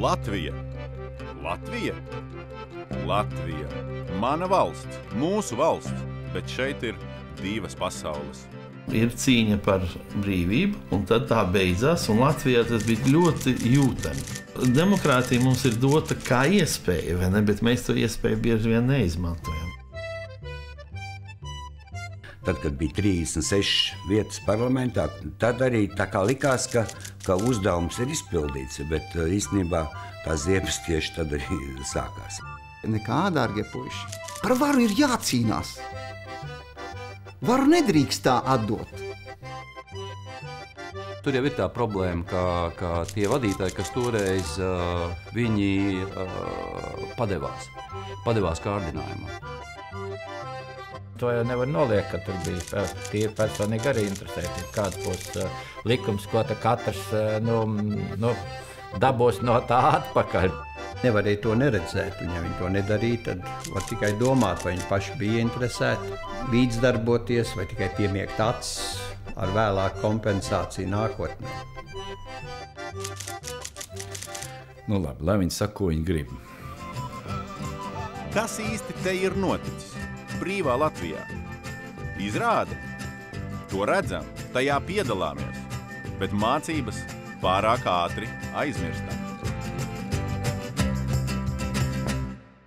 Latvija. Latvija? Latvija. Mana valsts, mūsu valsts, bet šeit ir divas pasaules. Ir cīņa par brīvību, un tad tā beidzās, un Latvijā tas bija ļoti jūtami. Demokrātija mums ir dota kā iespēja, vai ne? Bet mēs to iespēju bieži vien neizmantojam. Tad, kad bija 36 vietas parlamentā, tad arī tā kā likās, ka uzdevums ir izpildīts, bet īstenībā tās ziepes tieši tad arī sākās. Nekā, dārgie puiši, par varu ir jācīnās. Varu nedrīkst tā atdot. Tur jau ir tā problēma, ka tie vadītāji, kas toreiz viņi padevās kārdinājumā. To jau nevar noliekt, ka tur bija tīri personīgi arī interesēti. Kāds būs likums, ko te katrs dabūs no tā atpakaļ. Nevarēja to neredzēt, un ja viņi to nedarīja, tad var tikai domāt, vai viņi paši bija interesēti līdzdarboties, vai tikai piemiegt acis ar vēlāku kompensāciju nākotnē. Nu labi, lai viņi saka, ko viņi grib. Kas īsti te ir noticis? Brīvā Latvijā. Izrāde. To redzam, tajā piedalāmies, bet mācības pārāk ātri aizmirstam.